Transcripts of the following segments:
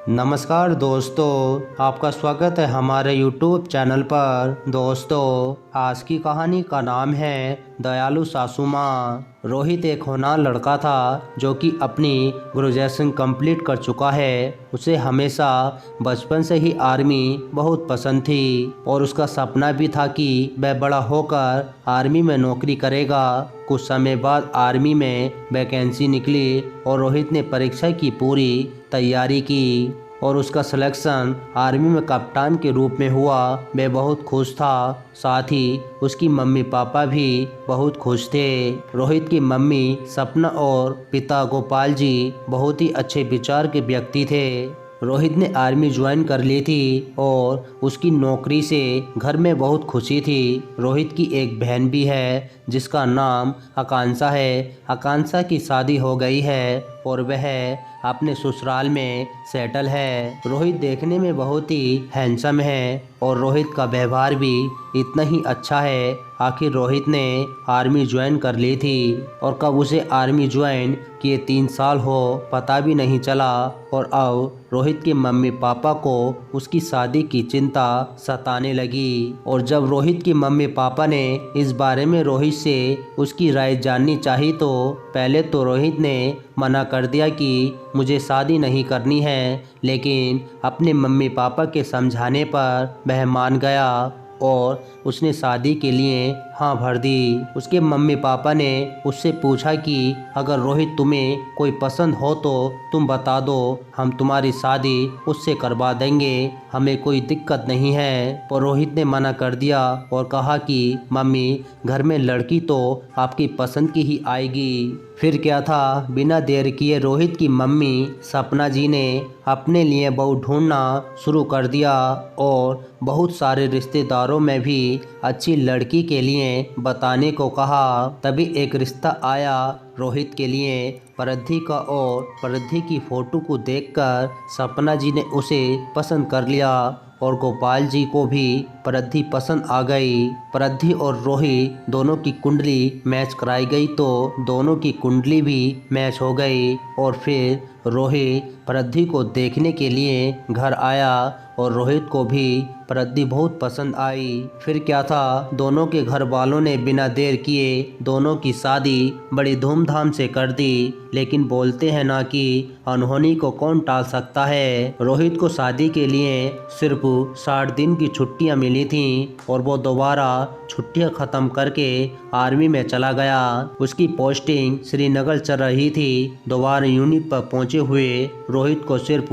नमस्कार दोस्तों, आपका स्वागत है हमारे YouTube चैनल पर। दोस्तों, आज की कहानी का नाम है दयालु सासू माँ। रोहित एक होनहार लड़का था जो कि अपनी ग्रेजुएशन कंप्लीट कर चुका है। उसे हमेशा बचपन से ही आर्मी बहुत पसंद थी और उसका सपना भी था कि वह बड़ा होकर आर्मी में नौकरी करेगा। कुछ समय बाद आर्मी में वैकेंसी निकली और रोहित ने परीक्षा की पूरी तैयारी की और उसका सिलेक्शन आर्मी में कप्तान के रूप में हुआ। वह बहुत खुश था, साथ ही उसकी मम्मी पापा भी बहुत खुश थे। रोहित की मम्मी सपना और पिता गोपाल जी बहुत ही अच्छे विचार के व्यक्ति थे। रोहित ने आर्मी ज्वाइन कर ली थी और उसकी नौकरी से घर में बहुत खुशी थी। रोहित की एक बहन भी है जिसका नाम आकांक्षा है। आकांक्षा की शादी हो गई है और वह अपने ससुराल में सेटल है। रोहित देखने में बहुत ही हैंडसम है और रोहित का व्यवहार भी इतना ही अच्छा है। आखिर रोहित ने आर्मी ज्वाइन कर ली थी और कब उसे आर्मी ज्वाइन किए 3 साल हो पता भी नहीं चला। और अब रोहित के मम्मी पापा को उसकी शादी की चिंता सताने लगी। और जब रोहित की मम्मी पापा ने इस बारे में रोहित से उसकी राय जाननी चाही तो पहले तो रोहित ने मना कर दिया कि मुझे शादी नहीं करनी है, लेकिन अपने मम्मी पापा के समझाने पर वह मान गया और उसने शादी के लिए हाँ भर दी। उसके मम्मी पापा ने उससे पूछा कि अगर रोहित तुम्हें कोई पसंद हो तो तुम बता दो, हम तुम्हारी शादी उससे करवा देंगे, हमें कोई दिक्कत नहीं है। पर रोहित ने मना कर दिया और कहा कि मम्मी, घर में लड़की तो आपकी पसंद की ही आएगी। फिर क्या था, बिना देर किए रोहित की मम्मी सपना जी ने अपने लिए बहू ढूंढना शुरू कर दिया और बहुत सारे रिश्तेदारों में भी अच्छी लड़की के लिए बताने को कहा। तभी एक रिश्ता आया रोहित के लिए परिधि का और परिधि की फोटो को देखकर सपना जी ने उसे पसंद कर लिया और गोपाल जी को भी परिधि पसंद आ गई। परिधि और रोहित दोनों की कुंडली मैच कराई गई तो दोनों की कुंडली भी मैच हो गई और फिर रोहित परिधि को देखने के लिए घर आया और रोहित को भी परिधि बहुत पसंद आई। फिर क्या था, दोनों के घर वालों ने बिना देर किए दोनों की शादी बड़ी धूमधाम से कर दी। लेकिन बोलते हैं ना कि अनहोनी को कौन टाल सकता है। रोहित को शादी के लिए सिर्फ 60 दिन की छुट्टियां मिली थीं और वो दोबारा छुट्टियां ख़त्म करके आर्मी में चला गया। उसकी पोस्टिंग श्रीनगर चल रही थी। दोबारा यूनिट पर पहुंचे हुए रोहित को सिर्फ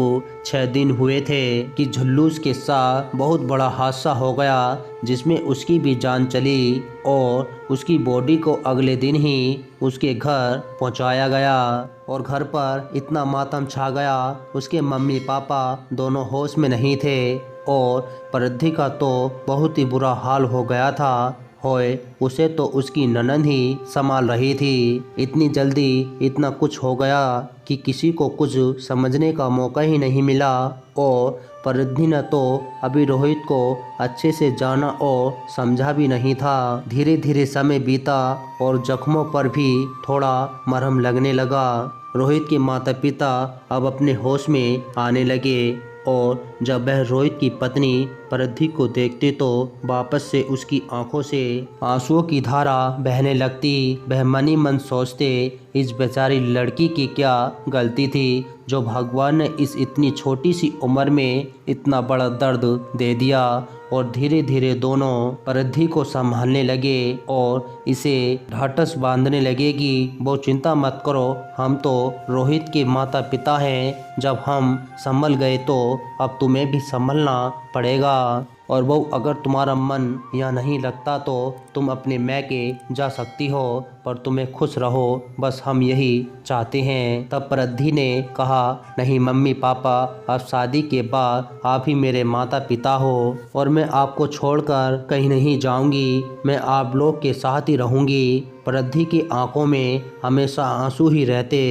6 दिन हुए थे कि झुल्लूस के साथ बहुत बड़ा हादसा हो गया जिसमें उसकी भी जान चली और उसकी बॉडी को अगले दिन ही उसके घर पहुंचाया गया। और घर पर इतना मातम छा गया, उसके मम्मी पापा दोनों होश में नहीं थे और परिधि का तो बहुत ही बुरा हाल हो गया था। होए उसे तो उसकी ननद ही संभाल रही थी। इतनी जल्दी इतना कुछ हो गया कि किसी को कुछ समझने का मौका ही नहीं मिला और परिधि ने तो अभी रोहित को अच्छे से जाना और समझा भी नहीं था। धीरे धीरे समय बीता और जख्मों पर भी थोड़ा मरहम लगने लगा। रोहित के माता पिता अब अपने होश में आने लगे और जब वह रोहित की पत्नी परिधि को देखते तो वापस से उसकी आंखों से आंसुओं की धारा बहने लगती। वह मनी मन सोचते, इस बेचारी लड़की की क्या गलती थी जो भगवान ने इस इतनी छोटी सी उम्र में इतना बड़ा दर्द दे दिया। और धीरे धीरे दोनों परिधि को संभालने लगे और इसे ढाढ़स बांधने लगे कि वो चिंता मत करो, हम तो रोहित के माता पिता हैं, जब हम संभल गए तो अब तुम्हें भी संभलना पड़ेगा। और वो अगर तुम्हारा मन यहाँ नहीं लगता तो तुम अपने मैके जा सकती हो, पर तुम्हें खुश रहो, बस हम यही चाहते हैं। तब परिधि ने कहा, नहीं मम्मी पापा, अब शादी के बाद आप ही मेरे माता पिता हो और मैं आपको छोड़कर कहीं नहीं जाऊंगी, मैं आप लोग के साथ ही रहूंगी। परिधि की आंखों में हमेशा आंसू ही रहते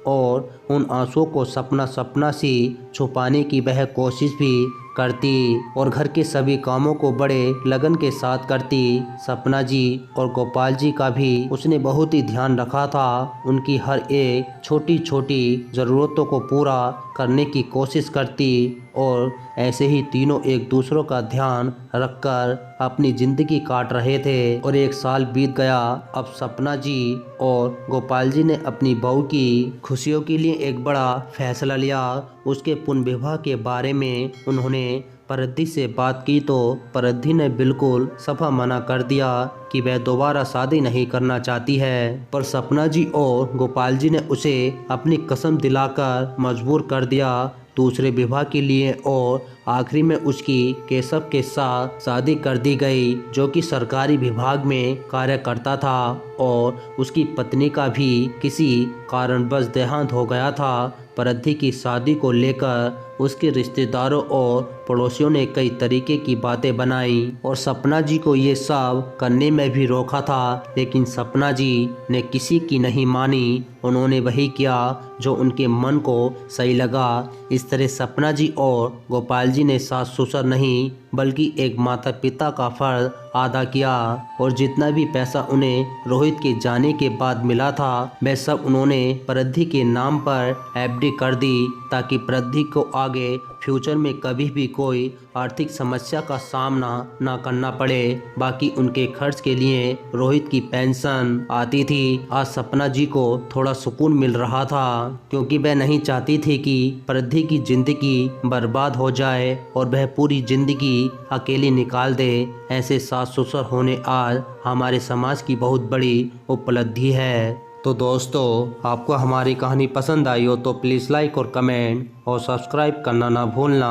और उन आंसुओं को सपना सपना सी छुपाने की वह कोशिश भी करती और घर के सभी कामों को बड़े लगन के साथ करती। सपना जी और गोपाल जी का भी उसने बहुत ही ध्यान रखा था। उनकी हर एक छोटी छोटी ज़रूरतों को पूरा करने की कोशिश करती और ऐसे ही तीनों एक दूसरों का ध्यान रखकर अपनी ज़िंदगी काट रहे थे। और एक साल बीत गया। अब सपना जी और गोपाल जी ने अपनी बहू की खुशियों के लिए एक बड़ा फैसला लिया। उसके पुनर्विवाह के बारे में उन्होंने परिधि से बात की तो परिधि ने बिल्कुल सफा मना कर दिया कि वह दोबारा शादी नहीं करना चाहती है। पर सपना जी और गोपाल जी ने उसे अपनी कसम दिलाकर मजबूर कर दिया दूसरे विवाह के लिए और आखिरी में उसकी केशव के साथ शादी कर दी गई, जो कि सरकारी विभाग में कार्य करता था और उसकी पत्नी का भी किसी कारणवश देहांत हो गया था। परिधि की शादी को लेकर उसके रिश्तेदारों और पड़ोसियों ने कई तरीके की बातें बनाई और सपना जी को ये सब करने में भी रोका था, लेकिन सपना जी ने किसी की नहीं मानी। उन्होंने वही किया जो उनके मन को सही लगा। इस तरह सपना जी और गोपाल जी ने सास ससुर नहीं बल्कि एक माता पिता का फर्ज अदा किया और जितना भी पैसा उन्हें रोहित के जाने के बाद मिला था वह सब उन्होंने परिधि के नाम पर एफडी कर दी, ताकि परिधि को आगे फ्यूचर में कभी भी कोई आर्थिक समस्या का सामना ना करना पड़े। बाकी उनके खर्च के लिए रोहित की पेंशन आती थी। आज सपना जी को थोड़ा सुकून मिल रहा था क्योंकि वह नहीं चाहती थी कि परिधि की जिंदगी बर्बाद हो जाए और वह पूरी जिंदगी अकेली निकाल दे। ऐसे सास ससुर होने आज हमारे समाज की बहुत बड़ी उपलब्धि है। तो दोस्तों, आपको हमारी कहानी पसंद आई हो तो प्लीज़ लाइक और कमेंट और सब्सक्राइब करना ना भूलना।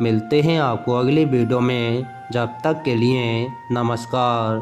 मिलते हैं आपको अगली वीडियो में। जब तक के लिए नमस्कार।